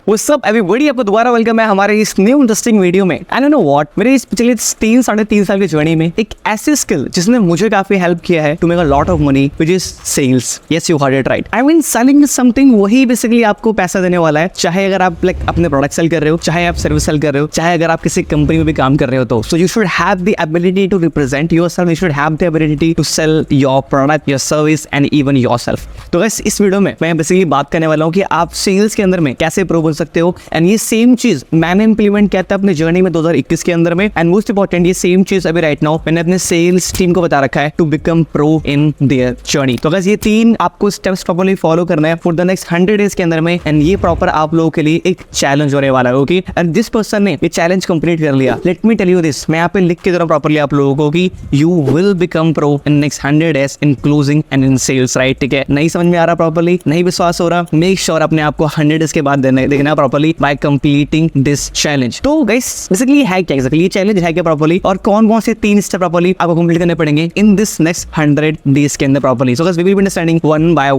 What's up everybody, आपको दोबारा welcome है हमारे इस न्यू इंटरेस्टिंग वीडियो में। एंड यू नो व्हाट, मेरे इस पिछले 3-3.5 साल की जर्नी में एक ऐसी स्किल जिसने मुझे काफी हेल्प किया है to make a lot of money, which is sales. Yes, you heard it right. I mean selling is something, वही बेसिकली आपको पैसा देने वाला है। चाहे अगर आप लाइक अपने प्रोडक्ट सेल कर रहे हो, चाहे आप सर्विस सेल कर रहे हो, चाहे अगर आप किसी कंपनी में भी काम कर रहे हो, तो so you should have the ability to represent yourself, you should have the ability to sell your product, your service and even yourself. तो गाइस, इस वीडियो में मैं बेसिकली बात करने वाला हूँ कि आप सेल्स के अंदर में कैसे प्रो बन सकते हो। एंड ये सेम चीज मैंने इंप्लीमेंट किया था अपने जर्नी में 2021 के अंदर में। एंड मोस्ट इंपॉर्टेंट, ये सेम चीज अभी राइट नाउ मैंने अपने सेल्स टीम को बता रखा है to become pro in their journey. तो गाइस, ये 3 आपको स्टेप्स प्रॉपर्ली फॉलो करना है फॉर द नेक्स्ट 100 डेज के अंदर में। एंड ये प्रॉपर आप लोगों के लिए एक चैलेंज होने वाला है। ओके, एंड जिस पर्सन ने ये चैलेंज कंप्लीट कर लिया, let me tell you this, मैं यहाँ पे लिख के दे रहा हूं प्रॉपर्ली आप लोगों को कि you will become pro in next 100 days in closing and in sales. Right, ठीक है। नहीं समझ में आ रहा प्रॉपर्ली, नहीं विश्वास हो रहा, मेक श्योर अपने आप को 100 डेज के बाद देखना properly bye completing this challenge. तो गाइस, बेसिकली है क्या एग्जैक्टली ये चैलेंज है क्या प्रॉपर्ली, और कौन कौन से 3 स्टेप प्रॉपर्ली आपको कंप्लीट करने पड़ेंगे इन दिस नेक्स्ट 100 डेज के अंदर properly. So guys, we will be understanding one by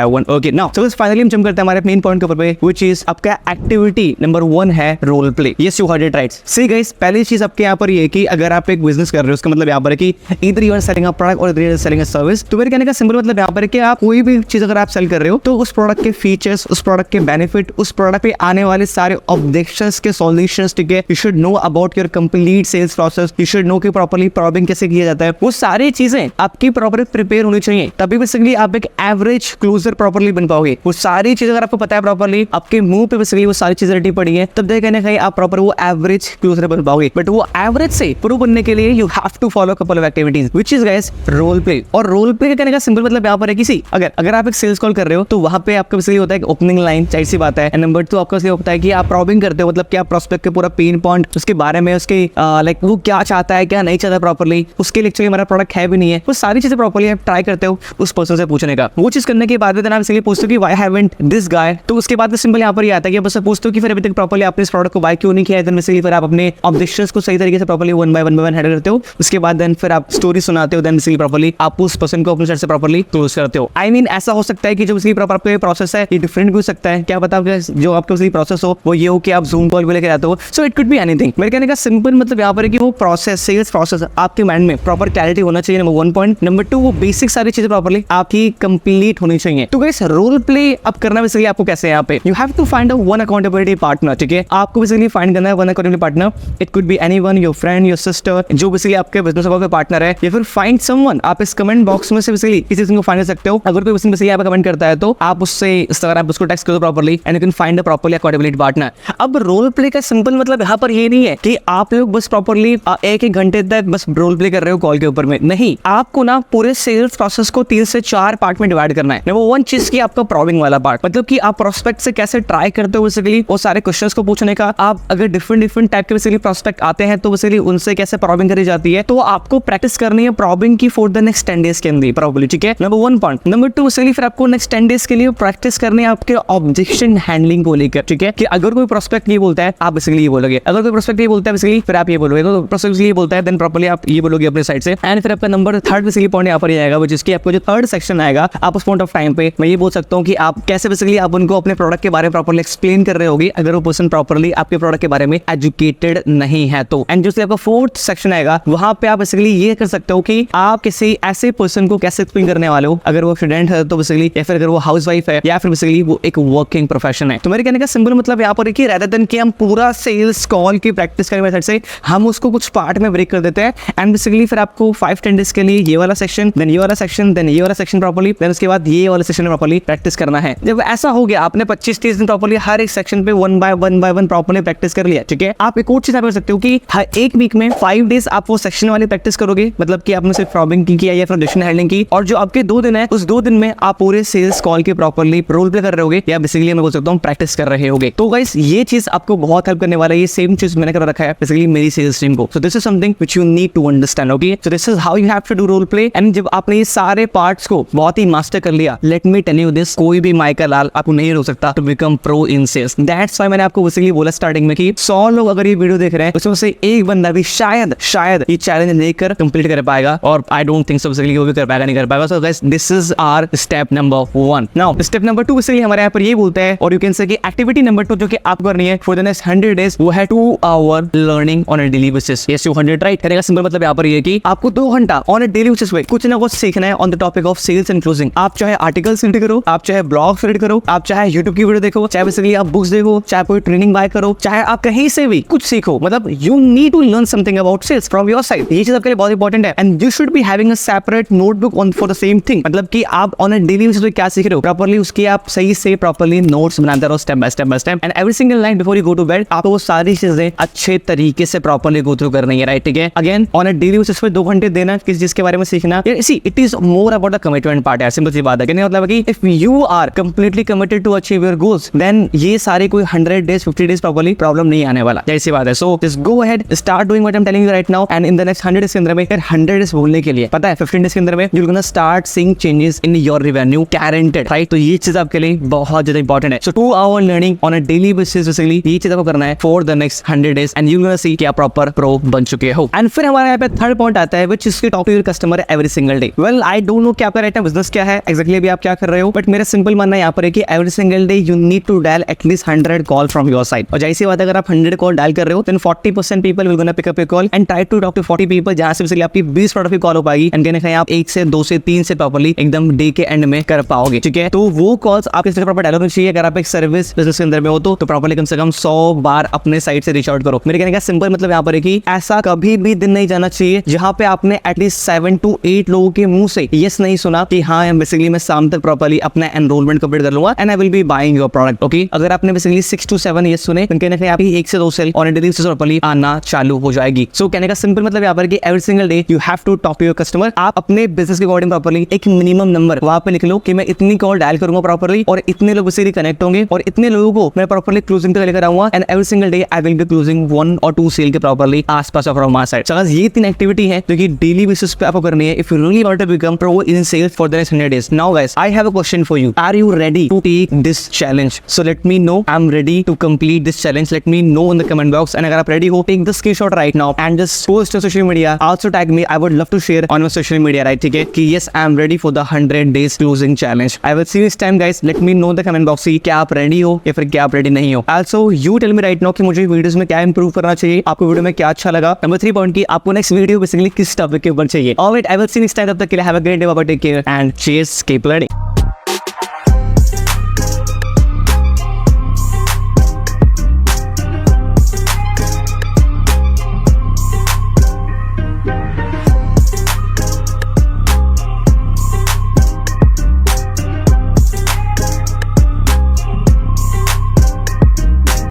one. Okay, now so guys, finally हम जंप करते हैं हमारे मेन पॉइंट के ऊपर पे, व्हिच इज आपका एक्टिविटी नंबर 1 है role play. Yes, you heard it right. See guys, पहली चीज आपके यहाँ पर ये कि अगर आप एक बिजनेस कर रहे हो, उसका मतलब यहाँ पर है कि either you are selling a product और you are selling a service. तो मेरे कहने का सिंपल मतलब यहाँ पर है कि आप कोई भी चीज अगर आप सेल कर रहे हो, तो उस प्रोडक्ट के फीचर्स, उस प्रोडक्ट के बेनिफिट, उस प्रोडक्ट पे आने वाले सारे ऑब्जेक्शंस के सॉल्यूशंस, ठीक है, you should know about your complete sales process, you should know कि प्रॉपर्ली प्रॉबिंग कैसे किया जाता है। वो सारी चीजें आपकी प्रॉपर्ली प्रिपेयर होनी चाहिए, तभी बेसिकली आप एक एवरेज क्लोजर प्रॉपर्ली बन पाओगे। वो सारी चीजें अगर आपको पता है प्रॉपर्ली, आपके मुंह पे बेसिकली वो सारी चीजें रेडी पड़ी है, तब कहीं ना कहीं आप प्रॉपर वो एवरेज क्लोजर बन पाओगे। बट वो एवरेज से प्रूव बनने के लिए you have to follow couple of activities, which is guys role play. और रोल प्ले करने का सिंपल मतलब यहाँ पर है किसी अगर आप एक सेल्स कॉल कर रहे हो, तो वहां पे आपका बेसिकली होता है ओपनिंग लाइन, जाहिर सी बात है। एंड नंबर 2 आपका होता है कि आप प्रॉबिंग करते हो, मतलब कि आप प्रोस्पेक्ट के पूरा पेन पॉइंट, उसके बारे में, उसके लाइक वो क्या चाहता है, क्या नहीं चाहता प्रॉपर्ली, उसके लिए एक्चुअली हमारा प्रोडक्ट है भी नहीं है, वो सारी चीजें प्रॉपर्ली आप ट्राई करते हो उस पर्सन से पूछने का। वो चीज करने के बाद में आप बेसिकली पूछते हो कि व्हाई हैवंट दिस गाय। तो उसके बाद सिंपल यहाँ पर ये आता है कि बस पूछते हो कि फिर अभी तक प्रॉपर्ली आपने इस प्रोडक्ट को बाय क्यों नहीं किया है। देन बेसिकली फिर आप अपने ऑब्जेक्शंस को सही तरीके से properly one by one handle करते हो। उसके बाद देन फिर आप स्टोरी सुनाते हो, देन बेसिकली प्रॉपर्ली आप उस पर्सन को अपने साइड से प्रॉपर्ली क्लोज करते हो। आई मीन ऐसा हो सकता है कि जो बेसिकली प्रॉपर आपका प्रोसेस है ये डिफरेंट भी हो सकता है। क्या पता जो आपका बेसिकली प्रोसेस हो वो ये हो कि आप जूम कॉल भी लेकर आते हो। So it could be anything. मेरे कहने का सिंपल मतलब यहाँ पर है कि वो प्रोसेस, सेल्स प्रोसेस आपके माइंड में प्रॉपर क्लैरिटी होना चाहिए, नंबर 1 पॉइंट। नंबर 2, वो बेसिक सारी चीजें प्रॉपर्ली आपकी कंप्लीट होनी चाहिए। तो गाइस, रोल प्ले अब करना बेसिकली आपको कैसे है यहाँ पे, you have to find a one accountability partner. ठीक है, आपको बेसिकली फाइंड करना है one accountability partner. It could be anyone, your friend, your sister, जो बेसिकली आपके बिजनेस का पार्टनर है, या फिर फाइंड समवन। आप इस कमेंट बॉक्स में से बेसिकली किसी को फाइंड कर सकते हो। अगर कोई बेसिकली आप कमेंट करता है तो आप उससे इस तरह आप उसको टेक्स्ट करो properly and you can find a properly accountability partner. अब रोल प्ले का सिंपल मतलब यहाँ पर ये नहीं है कि आप लोग बस प्रॉपर्ली 1-1 घंटे तक बस रोल प्ले कर रहे हो कॉल के ऊपर में। नहीं, आपको ना पूरे सेल्स प्रोसेस को 3 से 4 पार्ट में डिवाइड करना है। नंबर 1 चीज की आपका प्रॉबिंग वाला पार्ट, मतलब कि आप प्रोस्पेक्ट से कैसे ट्राई करते हो बेसिकली वो सारे क्वेश्चंस को पूछने का। आप अगर डिफरेंट टाइप के बेसिकली प्रोस्पेक्ट आते हैं तो बेसिकली उनसे कैसे प्रॉबिंग करी जाती है, तो आपको प्रैक्टिस करनी है प्रॉबिंग की फॉर द नेक्स्ट 10 डेज के अंदर प्रॉपर्ली। ठीक है, नंबर 1 पॉइंट। नंबर 2 बेसिकली फिर आपको नेक्स्ट 10 डेज के लिए प्रैक्टिस करनी है आपके ऑब्जेक्शन हैंडलिंग को लेकर। ठीक है, कि अगर कोई प्रोस्पेक्ट ये बोलता है आप बेसिकली ये बोलोगे, अगर कोई प्रोस्पेक्ट ये बोलता है बेसिकली फिर आप ये बोलोगे, तो प्रोस्पेक्ट ये बोलता है देन प्रॉपर्ली आप ये बोलोगे अपने साइड से। एंड फिर आपका नंबर 3 बेसिकली पॉइंट यहाँ पर आएगा, वो जिसकी आपको जो 3rd सेक्शन आएगा, आप उस पॉइंट ऑफ टाइम पे मैं ये बोल सकता हूँ कि आप कैसे बेसिकली आप उनको अपने प्रोडक्ट के बारे में प्रॉपर्ली एक्सप्लेन कर रहे होगे, अगर वो पर्सन प्रॉपर्ली आपके प्रोडक्ट के बारे में एजुकेटेड नहीं है तो। एंड जो आपका 4th सेक्शन आएगा, वहां पे आप बेसिकली ये कर सकते हो कि आप किसी ऐसे पर्सन को कैसे एक्सप्लेन करने वाले हो, अगर वो स्टूडेंट है तो बेसिकली, या फिर अगर वो हाउसवाइफ है, या फिर बेसिकली वो एक वर्किंग प्रोफेशन है। तो मेरे कहने का सिंपल मतलब यहाँ पर कि rather than कि हम पूरा सेल्स कॉल की प्रैक्टिस करें मेथड से, हम उसको कुछ पार्ट में ब्रेक कर देते हैं। एंड बेसिकली फिर आपको 5-10 डेज के लिए ये वाला सेक्शन, देन ये वाला सेक्शन, देन ये वाला सेक्शन प्रॉपर्ली, देन उसके बाद ये वाला सेक्शन प्रॉपर्ली प्रैक्टिस करना है। जब ऐसा हो गया, आपने 25-30 दिन प्रॉपर्ली हर एक सेक्शन पे one by one properly practice कर लिया। ठीक है, आप एक और चीज कर सकते हो कि हर एक वीक में 5 डेज आप वो सेक्शन वाली प्रैक्टिस करोगे, मतलब कि आपने सिर्फ प्रॉबिंग की या फिर ऑब्जेक्शन हैंडलिंग की, और जो आपके 2 दिन है उस 2 दिन में आप पूरे सेल्स कॉल के प्रॉपर्ली रोल प्ले कर रहे होगे, या बेसिकली मैं बोल सकता हूँ प्रैक्टिस कर रहे होगे। तो गाइस, ये चीज आपको बहुत हेल्प करने वाला है। ये सेम चीज मैंने कर रखा है बेसिकली मेरी सेल्स टीम को। So this is something which you need to understand. Okay, so this is how you have to do role play. And जब आपने ये सारे पार्ट्स को बहुत ही मास्टर कर लिया, let me tell you this, कोई भी माइकल लाल आपको नहीं रोक सकता to become pro in sales. That's why मैंने आपको बेसिकली बोला स्टार्टिंग में कि 100 लोग अगर ये वीडियो देख रहे हैं, उसमें से एक बंदा भी शायद ये चैलेंज लेकर कंप्लीट कर पाएगा, और I don't think so basically वो भी कर पाएगा, नहीं कर पाएगा। So guys, this is our step number 1। Now step number 2 basically हमारे यहाँ पर ये बोलता है, और यू कैन से जैसे कि एक्टिविटी नंबर 2 जो कि आप करनी है फॉर द नेक्स्ट 100 डेज, वो है 2 hour learning on a daily basis. Yes you 100 right. कहने का सिंपल मतलब यहाँ पर ये कि आपको 2 घंटा ऑन अ डेली बेसिस पे कुछ ना कुछ सीखना है on the topic of sales and closing. आप चाहे आर्टिकल्स रीड करो, आप चाहे ब्लॉग्स रीड करो, आप चाहे यूट्यूब की वीडियो देखो, चाहे बेसिकली आप बुक्स देखो, चाहे कोई ट्रेनिंग बाय करो, चाहे आप कहीं से भी कुछ सीखो, मतलब you need to learn something about sales from your side. ये चीज आपके लिए बहुत इंपॉर्टेंट है and you should be having a separate notebook on for the same thing. मतलब कि आप ऑन अ डेली बेसिस पे क्या सीख रहे हो प्रॉपर्ली, उसकी आप सही से प्रॉपर्ली नोट्स बनाते रहो step by step and every single night before you go to bed आपको वो सारी चीजें अच्छे तरीके से प्रॉपर्ली गो थ्रू करनी है, राइट? ठीक है, again on a daily basis पे 2 घंटे देना किस चीज के बारे में सीखना। See it is more about the commitment part है, सिंपल सी बात है। कहने का मतलब कि if you are completely committed to achieve your goals then ये सारे कोई 100 डेज 50 डेज प्रॉपर्ली प्रॉब्लम नहीं आने वाला, जैसी बात है। So just go ahead, start doing what I am telling you right now and in the next 100 days के अंदर में, यार 100 डेज बोलने के लिए पता है 15 डेज के अंदर में you will gonna start seeing changes in your revenue guaranteed, right? तो ये चीज आपके लिए बहुत ज्यादा इंपॉर्टेंट है। So 2 hour learning on a daily basis basically ये चीज आपको करना है for the next 100 days and you will gonna see कि आप प्रॉपर प्रो बन चुके हो। एंड फिर हमारे यहाँ पे थर्ड पॉइंट आता है which is to talk to your customer every single day. Well I don't know कि आपका राइट बिजनेस क्या है एक्जेक्टली, अभी आप क्या कर रहे हो, बट मेरा सिंपल मानना यहाँ पर है कि every single day you need to dial at least 100 call from your side. और जैसी बात है अगर आप 100 कॉल डायल कर रहे हो then 40% people will gonna pick up your call and try to talk to 40 people, जहां से बेसिकली आपकी 20 प्रोडक्ट की कॉल हो पाएगी एंड कहने का आप 1 से 2 से 3 से प्रॉपर्ली एकदम डे के एंड में कर पाओगे, ठीक है? तो वो कॉल्स आपके तरफ प्रॉपर डायल होनी चाहिए। अगर आप एक सर्विस बिजनेस के अंदर में हो तो प्रॉपर्ली कम से कम 100 बार अपने साइड से रीच आउट करो। मेरे कहने का सिंपल मतलब यहाँ पर है कि ऐसा कभी भी दिन नहीं जाना चाहिए जहां पे आपने एटलीस्ट 7 to 8 लोगों के मुंह से यस नहीं सुना कि हाँ बेसिकली मैं शाम तक प्रॉपर्ली अपना एनरोलमेंट कंप्लीट कर लूंगा and I will B buying your product. Okay, अगर आपने बेसिकली 6 to 7 यस सुने तो कहने का आपकी 1 से 2 sale on a daily basis properly आना चालू हो जाएगी। सो कहने का सिंपल मतलब यहाँ पर कि every single day you have to talk to your customer. आप अपने बिजनेस के अकॉर्डिंग प्रॉपर्ली एक मिनिमम नंबर वहां पे लिख लो कि मैं इतनी कॉल डायल करूंगा प्रॉपर्ली और इतने लोग बेसिकली कनेक्ट होंगे और इतने लोगों को मैं प्रॉपर्ली क्लोजिंग तक लेकर आऊंगा and every single day I will be closing 1 or 2 sale के प्रॉपर्ली आसपास फ्रॉम माय साइड। सो ये 3 एक्टिविटी है जो कि डेली बेसिस पे आपको करनी है if you really want to become pro in sales for the next 100 days। Now guys I have a question for you, are you ready to take this challenge? So let me know I am ready to complete this challenge, let me know in the comment box and अगर आप ready हो take the screenshot right now and just post on social media, also tag me, I would love to share on my social media, right? ठीक है कि yes I am ready for the 100 days closing challenge. I will see you next time guys, let me know the comment box कि क्या आप ready हो या फिर क्या आप रेडी नहीं हो। Also you tell me right now कि मुझे वीडियोस में क्या इंप्रूव करना चाहिए, आपको वीडियो में क्या अच्छा लगा। नंबर 3 पॉइंट की आपको नेक्स्ट वीडियो बेसिकली किस टॉपिक के ऊपर चाहिए। Alright, I will see next time, तब तक के लिए have a great day, bye bye, take care and cheers, keep learning.